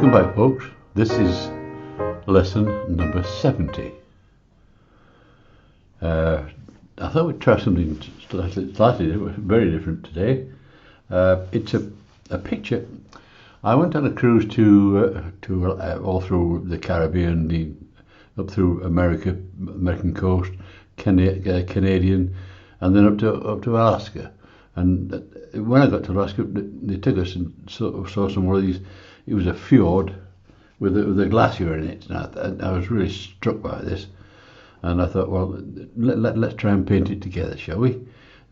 Welcome back, folks. This is lesson number 70. I thought we'd try something slightly very different today. It's a picture. I went on a cruise to all through the Caribbean, up through American coast, Canadian, and then up to Alaska. And when I got to Alaska, they took us and saw some of these. It was a fjord with a glacier in it. And I was really struck by this, and I thought, well, let's try and paint it together, shall we?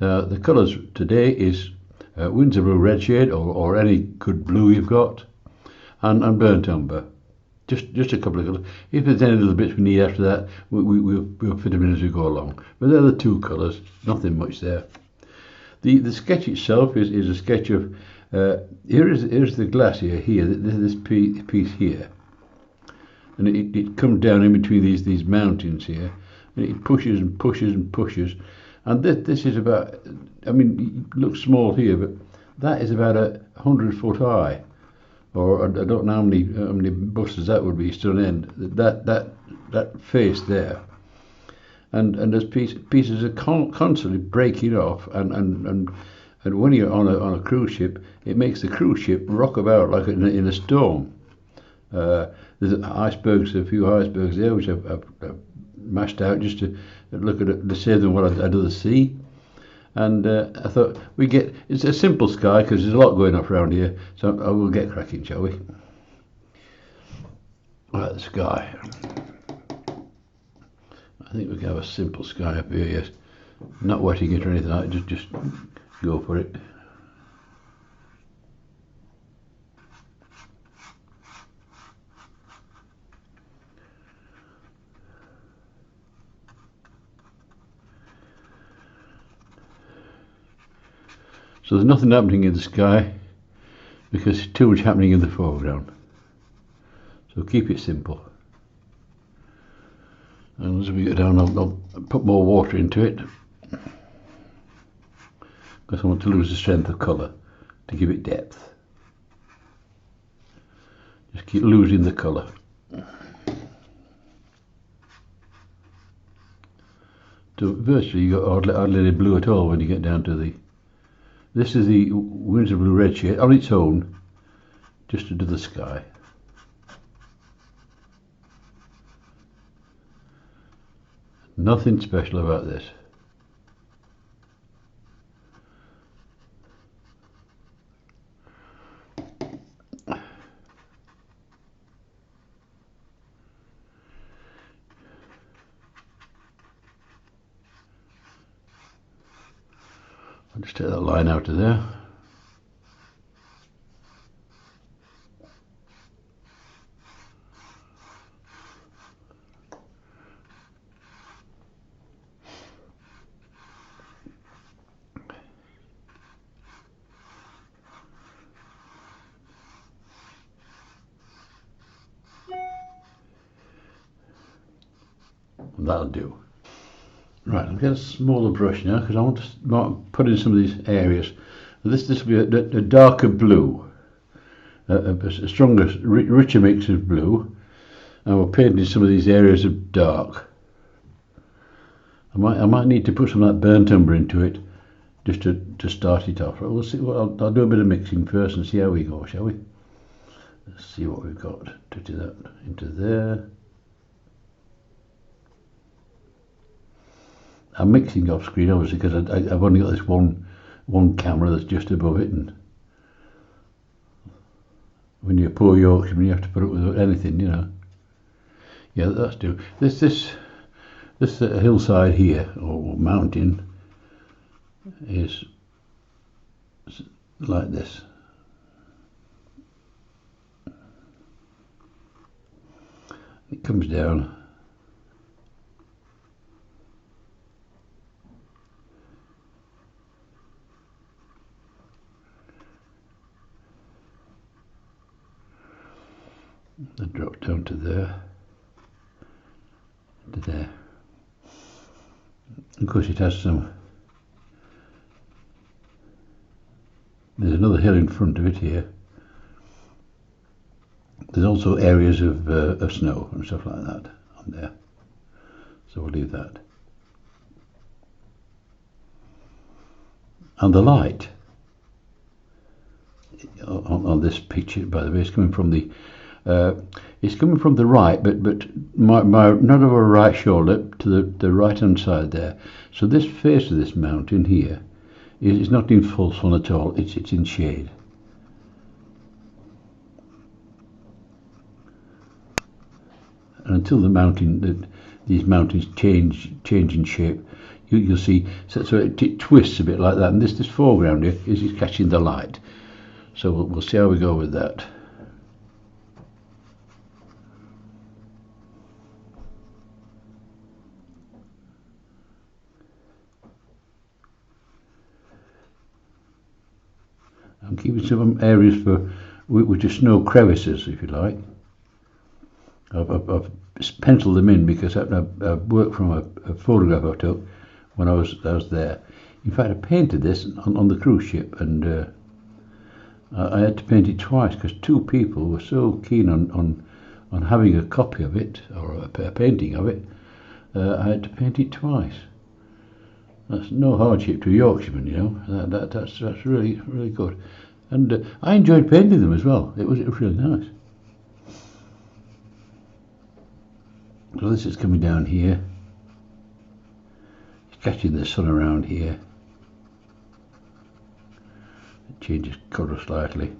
The colours today is Windsor Blue Red shade, or any good blue you've got, and burnt umber. Just a couple of colours. If there's any little bits we need after that, we'll fit them in as we go along. But they're the two colours, nothing much there. The sketch itself is a sketch of, here's the glacier here, this piece here. And it comes down in between these mountains here, and it pushes and pushes and pushes. And this is about, I mean, it looks small here, but that is about 100 foot high. Or I don't know how many buses that would be, stone end. That face there. And there's pieces are constantly breaking off, and when you're on a cruise ship, it makes the cruise ship rock about like in a storm. There's icebergs, a few icebergs there, which I've mashed out just to look at it, to save them what I'd do the sea. And I thought it's a simple sky because there's a lot going off around here, so I will get cracking, shall we? Right, the sky. I think we can have a simple sky up here, yes. Not wetting it or anything like that, just go for it. So there's nothing happening in the sky because there's too much happening in the foreground. So keep it simple. And as we get down, I'll put more water into it because I want to lose the strength of colour to give it depth. Just keep losing the colour. So virtually you got hardly any blue at all when you get down to the. This is the Windsor Blue Red shade on its own, just to do the sky. Nothing special about this. I'll just take that line out of there. That'll do. Right, I'll get a smaller brush now because I want to put in some of these areas. This will be a darker blue, a stronger, richer mix of blue, and we'll paint in some of these areas of dark. I might need to put some of that burnt umber into it just to start it off. We'll see. Well, I'll do a bit of mixing first and see how we go, shall we? Let's see what we've got to do that into there. I'm mixing off screen obviously because I've only got this one camera that's just above it, and when you're a poor Yorkshireman you have to put up with anything, you know. Yeah, that's do. This hillside here, or mountain, is like this. It comes down. And drop down to there, to there. Of course it has some, there's another hill in front of it here, There's also areas of snow and stuff like that on there, so we'll leave that. And the light on this picture, by the way, is coming from the right, but my not over right shoulder to the right hand side there. So this face of this mountain here is not in full sun at all. It's in shade. And until these mountains change in shape, you'll see. So it twists a bit like that. And this foreground here is catching the light. So we'll see how we go with that. I'm keeping some areas which are snow crevices, if you like. I've penciled them in because I've worked from a photograph I took when I was there. In fact, I painted this on the cruise ship, and I had to paint it twice because two people were so keen on having a copy of it or a painting of it. I had to paint it twice. That's no hardship to Yorkshiremen, you know. That's really good, and I enjoyed painting them as well. It was really nice. So this is coming down here. It's catching the sun around here. It changes colour slightly.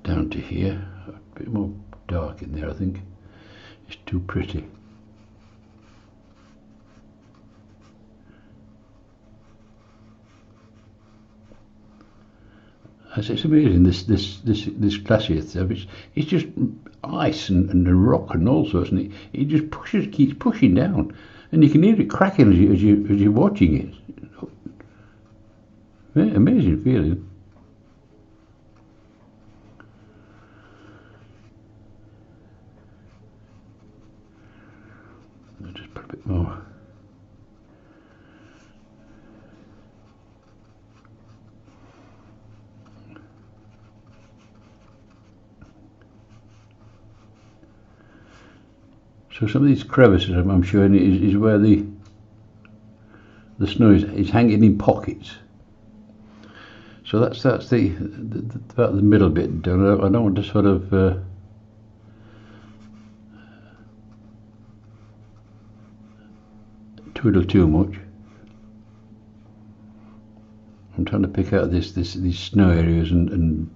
Down to here, a bit more dark in there, I think. It's too pretty. It's amazing, this glacier stuff. It's just ice and rock and all sorts, and it just keeps pushing down, and you can hear it cracking as you're watching it. Very amazing feeling. I'll just put a bit more. So some of these crevices I'm showing is where the snow is hanging in pockets. So that's about the middle bit done. I don't want to sort of twiddle too much. I'm trying to pick out these snow areas and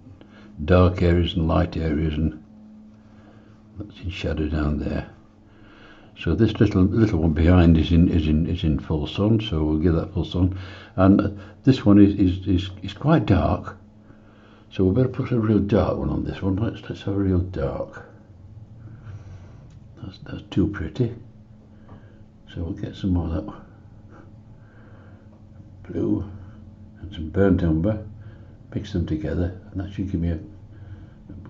dark areas and light areas, and that's in shadow down there. So this little one behind is in full sun, so we'll give that full sun. And this one is quite dark, so we better put a real dark one on this one. Let's have a real dark. That's too pretty. So we'll get some more of that blue and some burnt umber, mix them together, and that should give me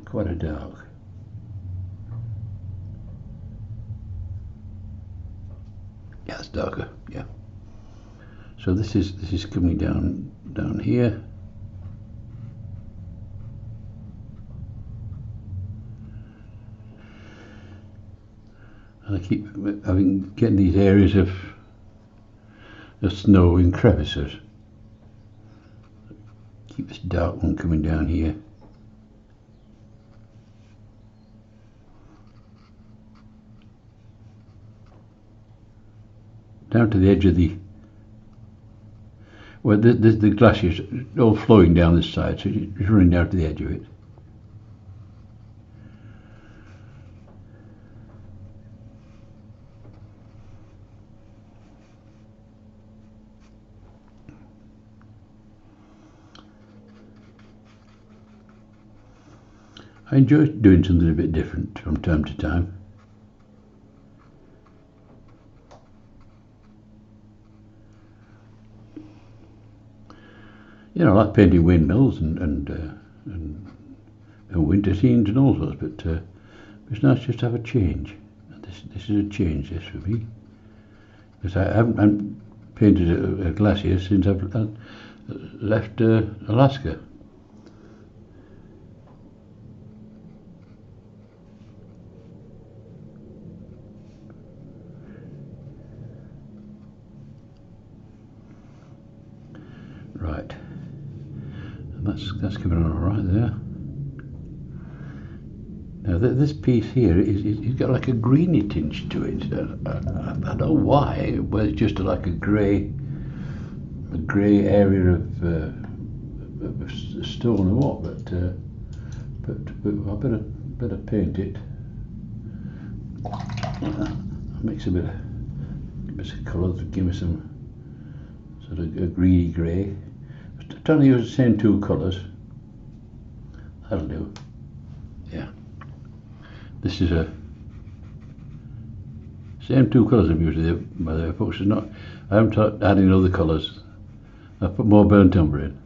quite a dark. Yeah, it's darker. Yeah. So this is coming down here. And I keep getting these areas of snow in crevices. Keep this dark one coming down here. Down to the edge of the glacier is all flowing down this side, so it's running down to the edge of it. I enjoy doing something a bit different from time to time. You know, like painting windmills and and winter scenes and all sorts, but it's nice just to have a change. And this is a change, this for me, because I haven't painted a glacier since I've left Alaska. Right, and that's coming on all right there. Now this piece here it's got like a greeny tinge to it. I don't know why, but it's just like a grey area of stone or what. But I better paint it. Mix a bit of colours, give me some sort of a greeny grey. I'm trying to use the same two colours. That'll do. Yeah. This is a same two colours I'm using there, by the way, folks. It's not. I haven't added other colours. I put more burnt umber in.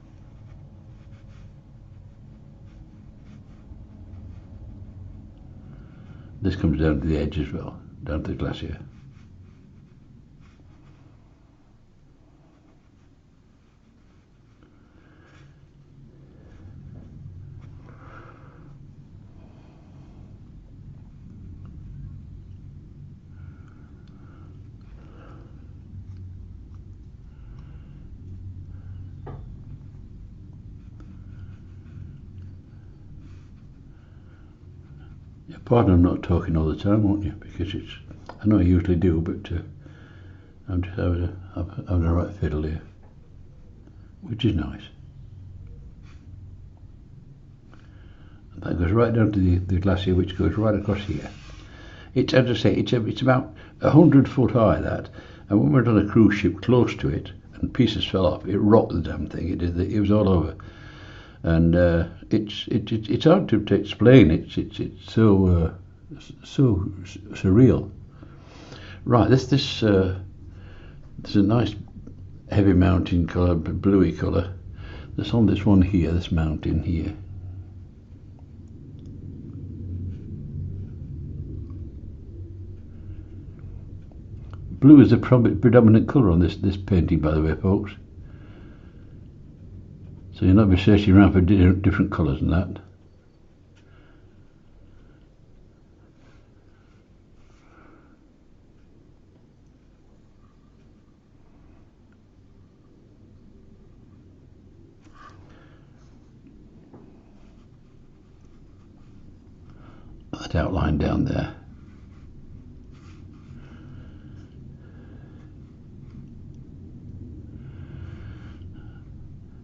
This comes down to the edge as well, down to the glacier. Pardon, I'm not talking all the time, won't you? Because I know I usually do, but I'm just having a right fiddle here, which is nice. And that goes right down to the glacier, which goes right across here. It's, as I say, it's about 100 foot high, that, and when we were on a cruise ship close to it, and pieces fell off, it rocked the damn thing. It was all over. And it's hard to explain. It's so surreal. Right, this is a nice heavy mountain colour, bluey colour. That's on this one here, this mountain here. Blue is the predominant colour on this painting, by the way, folks. So you'll not be searching around for different colours and that. That outline down there.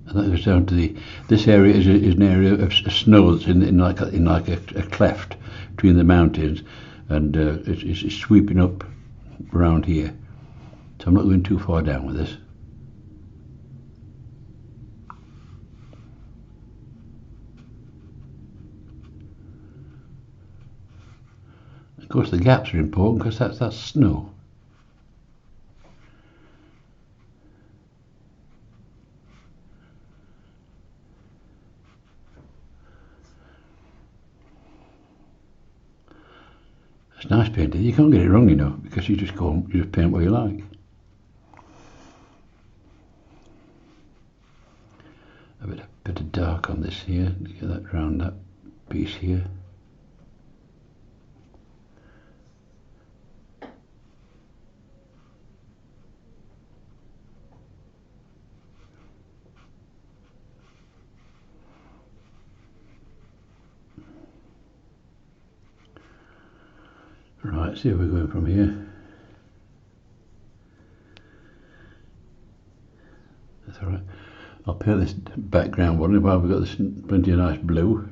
And that goes down to this area is an area of snow that's in like a cleft between the mountains, and it's sweeping up around here. So I'm not going too far down with this. Of course, the gaps are important because that's snow. It's nice painting. You can't get it wrong, you know, because you just paint what you like. A bit of dark on this here to get that round that piece here. Right, see where we're going from here. That's alright. I'll paint this background one while we've got this plenty of nice blue.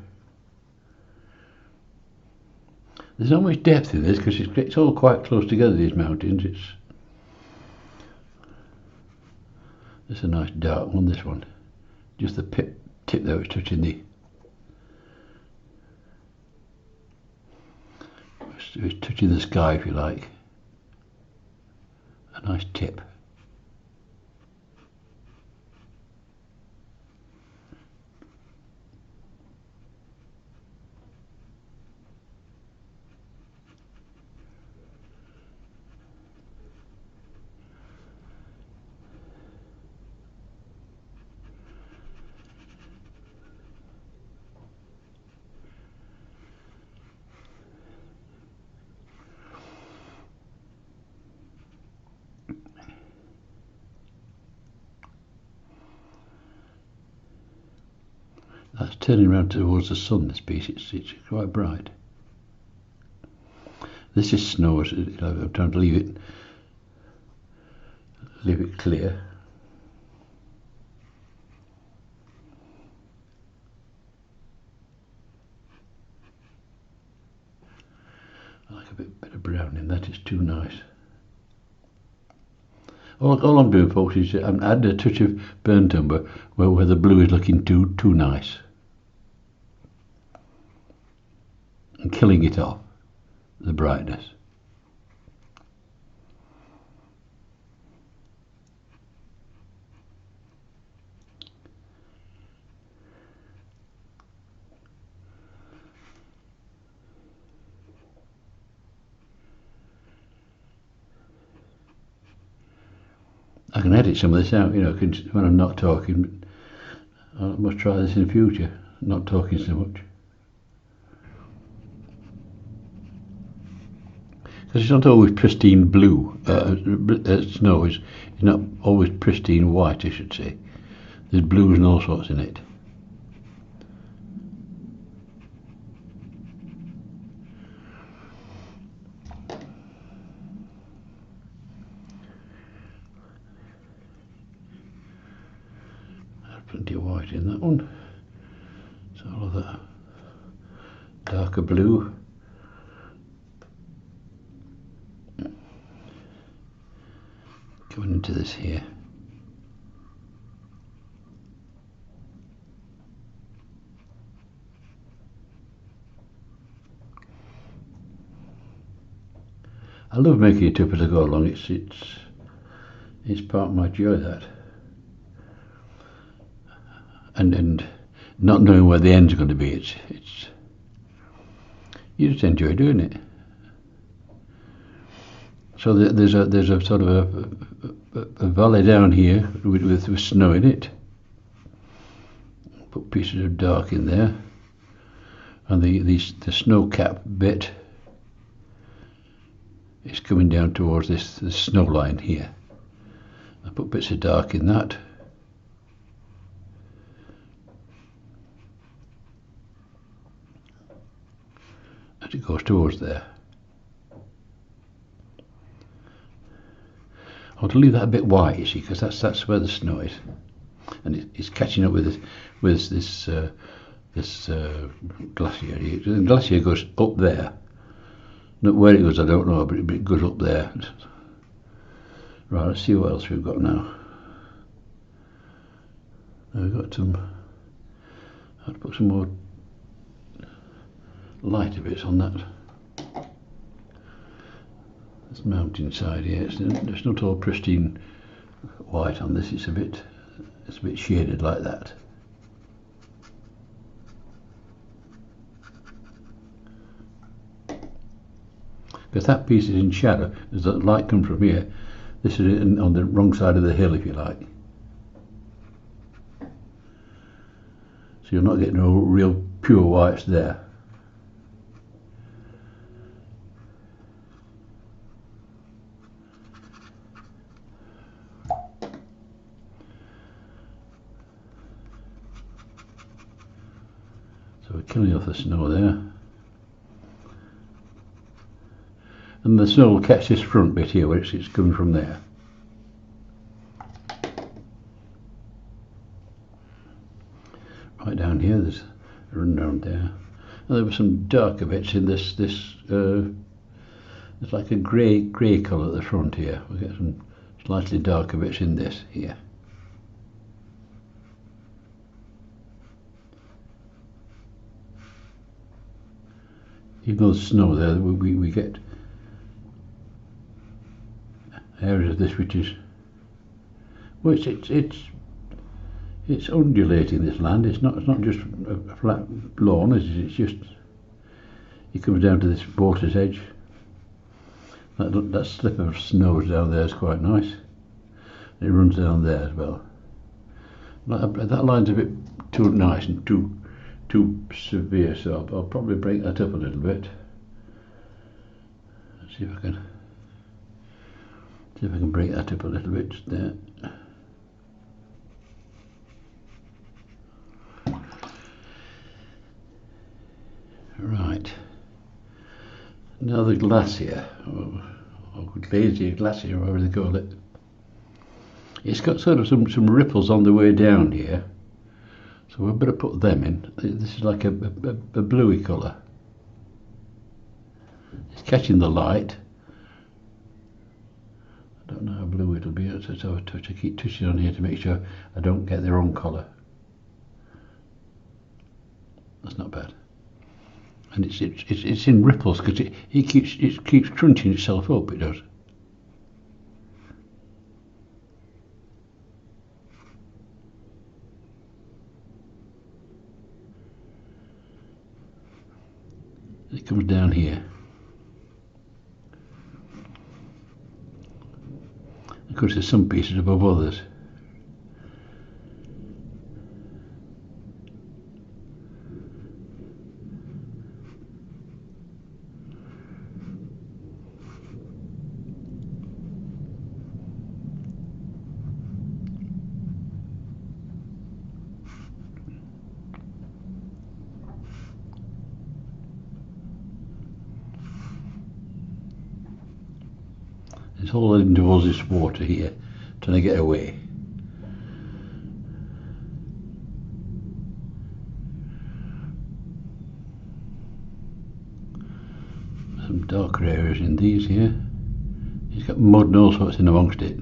There's not much depth in this because it's all quite close together, these mountains. It's a nice dark one, this one. Just the tip there was touching it's touching the sky, if you like. A nice tip. turning around towards the sun, this piece. It's quite bright. This is snow. I'm trying to leave it clear. I like a bit of brown in that. It's too nice. All I'm doing, folks, is I'm adding a touch of burnt umber where the blue is looking too nice, and killing it off, the brightness. I can edit some of this out, when I'm not talking. I must try this in the future, not talking so much. Because it's not always pristine blue. Snow is not always pristine white, I should say. There's blues and all sorts in it. Plenty of white in that one. So all of that darker blue. Going into this here. I love making it up as I go along. It's part of my joy, that. And not knowing where the end's going to be, it's you just enjoy doing it. So there's a sort of a valley down here with snow in it. Put pieces of dark in there, and the snow cap bit is coming down towards this snow line here. I put bits of dark in that. As it goes towards there. I want to leave that a bit white, you see, because that's where the snow is, and it's catching up with this glacier. The glacier goes up there. Not where it goes, I don't know, but it goes up there. Right, let's see what else we've got now. We've got I'll put some more lighter bits on that. This mountainside here. It's not all pristine white on this. It's a bit shaded like that. Because that piece is in shadow. As the light comes from here, this is on the wrong side of the hill, if you like. So you're not getting no real pure whites there. So we're killing off the snow there. And the snow will catch this front bit here where it's coming from there. Right down here, there's a run down there. And there were some darker bits in this. There's like a grey colour at the front here. We'll get some slightly darker bits in this here. Even though there's snow there, we get areas of this which is, well, it's undulating, this land. It's not just a flat lawn. It's just, it comes down to this water's edge. That slip of snow down there is quite nice. It runs down there as well. That line's a bit too nice and too severe, so I'll probably break that up a little bit. Let's see if I can break that up a little bit just there. Now the glacier, or Glacier Glacier, whatever they call it. It's got sort of some ripples on the way down here, so we better put them in. This is like a bluey colour. It's catching the light. I don't know how blue it'll be, so I keep touching on here to make sure I don't get the wrong colour. That's not bad. And it's in ripples because it keeps crunching itself up. It does. It comes down here. Of course, there's some pieces above others. It's all into all this water here, trying to get away. Some darker areas in these here. It's got mud and all sorts in amongst it.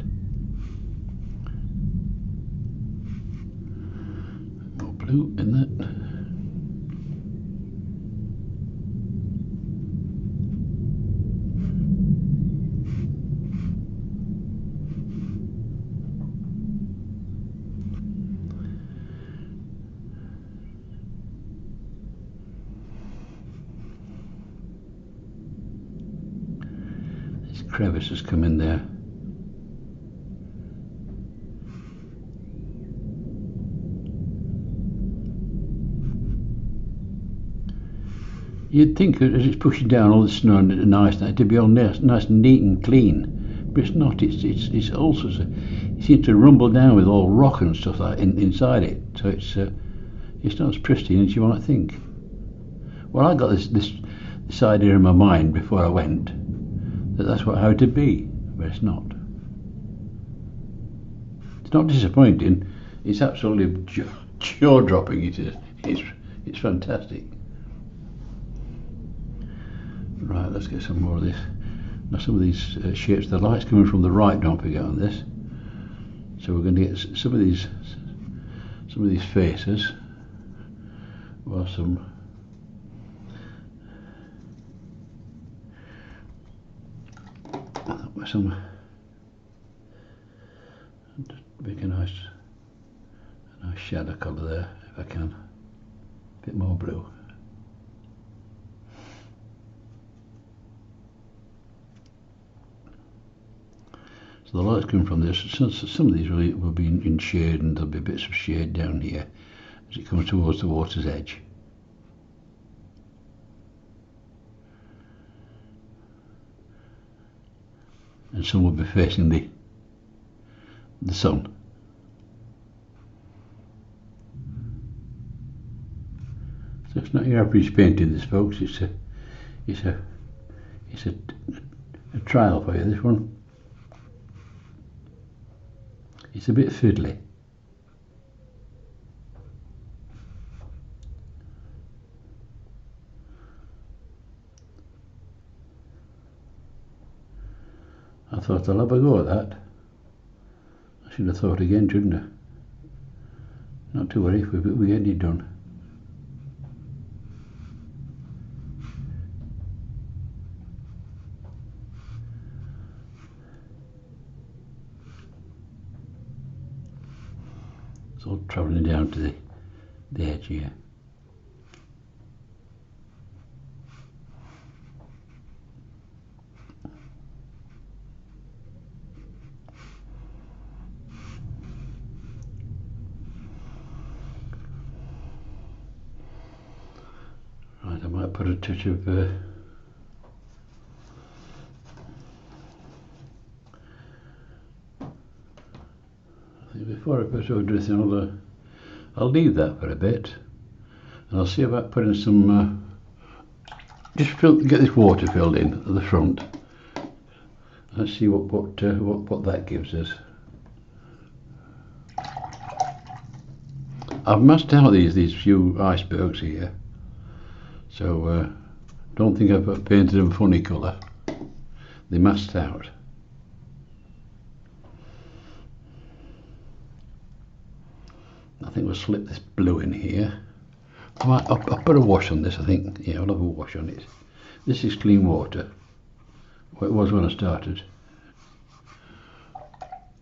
More blue in that. Crevices come in there. You'd think that as it's pushing down all the snow and the ice, that it'd be all nice and neat and clean, but it's not. It's all sorts of. It seems to rumble down with all rock and stuff like inside it, so it's not as pristine as you might think. Well, I got this idea in my mind before I went. That's how it'd be, but it's not. It's not disappointing. It's absolutely jaw-dropping. It is. It's fantastic. Right, let's get some more of this. Now, some of these shapes, the light's coming from the right. Don't forget on this. So we're going to get some of these faces, or some. Just make a nice shadow colour there if I can. A bit more blue. So the light's coming from this. Some of these will be in shade, and there'll be bits of shade down here as it comes towards the water's edge. And some will be facing the sun. So it's not your average painting, this, folks. It's a trial for you, this one. It's a bit fiddly. I thought I'll have a go at that. I should have thought again, shouldn't I? Not to worry, we're getting it done. It's all travelling down to the edge here. Right, I might put a touch of before I put over anything, I'll leave that for a bit, and I'll see about putting some just get this water filled in at the front. Let's see what that gives us. I've masked out these few icebergs here, so don't think I've painted them a funny colour. They're masked out. I think we'll slip this blue in here. I'll put a wash on this, I think. Yeah, I'll have a wash on it. This is clean water. Well, it was when I started.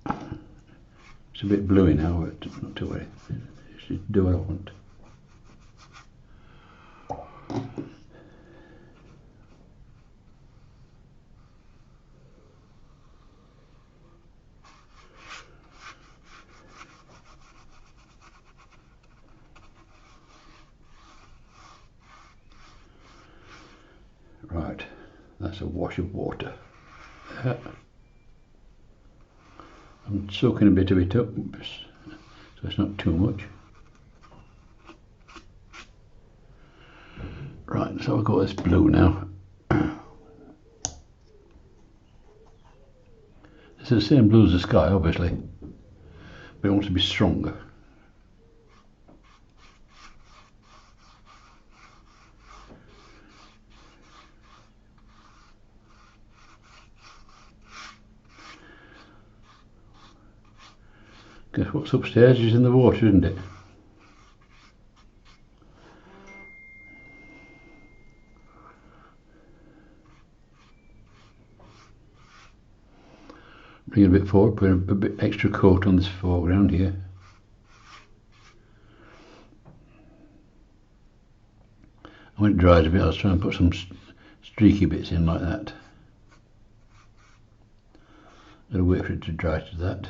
It's a bit bluey now, but not to worry. Just do what I want. Right, that's a wash of water. I'm soaking a bit of it up, so it's not too much. Right, so I've got this blue now. It's the same blue as the sky, obviously, but it wants to be stronger. Guess what's upstairs is in the water, isn't it? Bring it a bit forward, put a bit extra coat on this foreground here. When it dries a bit, I'll try and put some streaky bits in like that. Gotta wait for it to dry to that.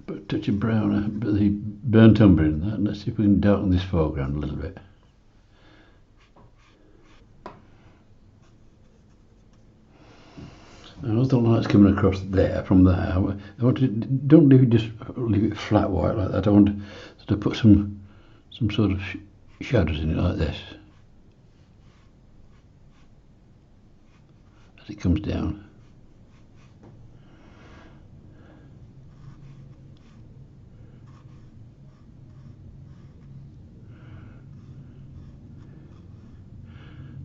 Put a touch of brown, a bit of the burnt umber in that. Let's see if we can darken this foreground a little bit. Now, as the light's coming across there from there, I want to don't just leave it flat white like that. I want to put some sort of shadows in it like this as it comes down.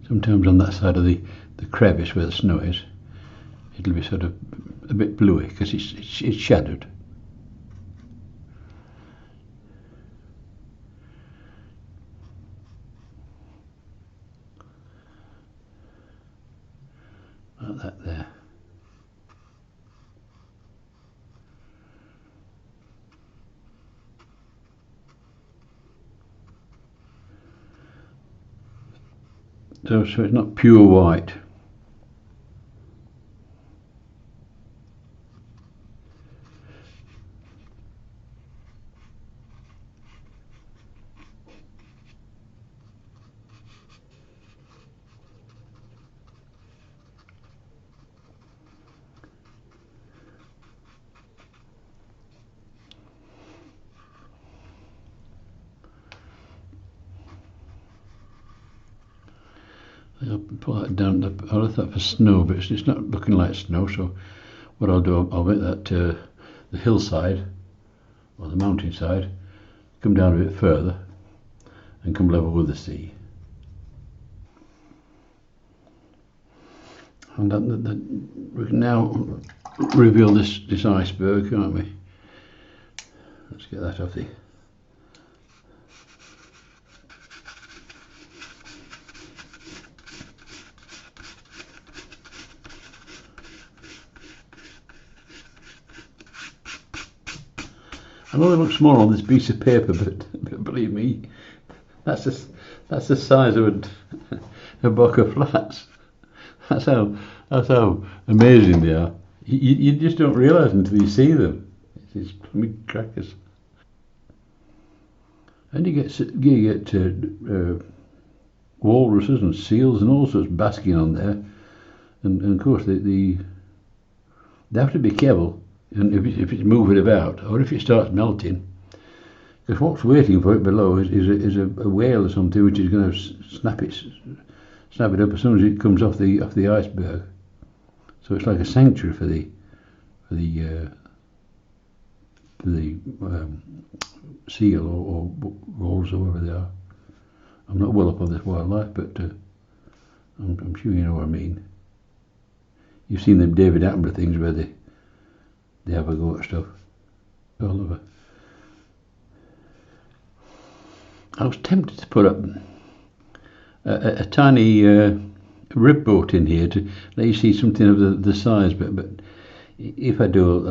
Sometimes on that side of the crevice where the snow is, it'll be sort of a bit bluey because it's shadowed. Like that there. So it's not pure white. I'll pull that down. I left that for snow, but it's not looking like snow. So what I'll do, I'll make that the hillside or the mountainside come down a bit further and come level with the sea. And we can now reveal this iceberg, can't we? Let's get that off the. I know they look small on this piece of paper, but believe me, that's the size of a buck of flats. That's how amazing they are. You just don't realise until you see them. It's big crackers. And you get walruses and seals and all sorts basking on there, and of course they have to be careful and if it's moving about, or if it starts melting, because what's waiting for it below is a whale or something which is going to snap it up as soon as it comes off the iceberg. So it's like a sanctuary for the seal or wolves or whatever they are. I'm not well up on this wildlife, but I'm sure you know what I mean. You've seen them David Attenborough things where they have a go at stuff all over. I was tempted to put up a tiny rib boat in here to let you see something of the size, but if I do,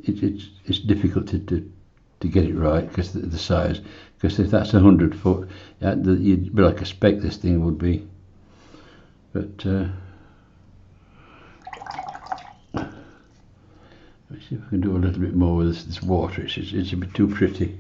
it's difficult to get it right because the size. Because if that's 100 foot, you'd be like a speck. This thing would be, but let me see if I can do a little bit more with this water. It's a bit too pretty.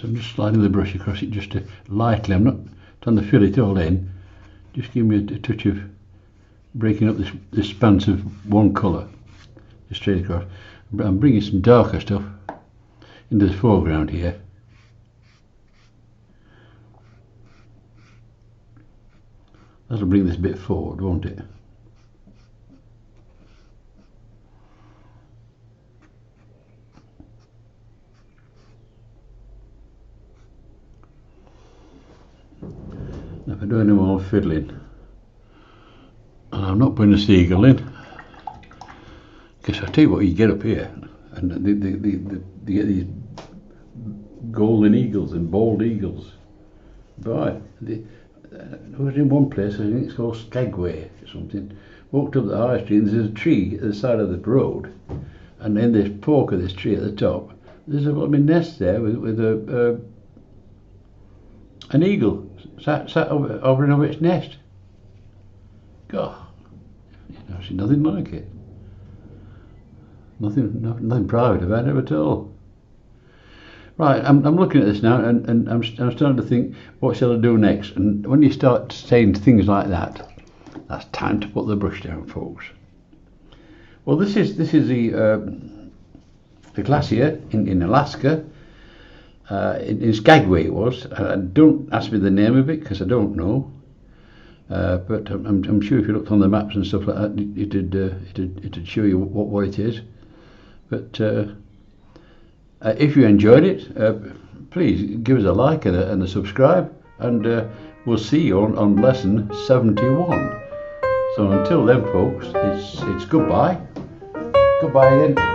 I'm just sliding the brush across it just to lightly. I'm not trying to fill it all in. Just give me a touch of breaking up this span of one colour, just straight across. I'm bringing some darker stuff into the foreground here. That'll bring this bit forward, won't it? If I do any more fiddling, and I'm not putting a seagull in, because I tell you what, you get up here and they get these golden eagles and bald eagles. Boy, I was in one place, I think it's called Skagway or something. Walked up the high street and there's a tree at the side of the road, and in this fork of this tree at the top, there's a little nest there with an eagle sat over and over its nest. God, I've seen nothing like it. Nothing private about it at all. Right, I'm looking at this now, and I'm starting to think, what shall I do next? And when you start saying things like that, that's time to put the brush down, folks. Well, this is the glacier in Alaska. In Skagway it was. Don't ask me the name of it because I don't know. But I'm sure if you looked on the maps and stuff like that, it'd show you what it is. But if you enjoyed it, please give us a like and a subscribe, and we'll see you on lesson 71. So until then, folks, it's goodbye. Goodbye again.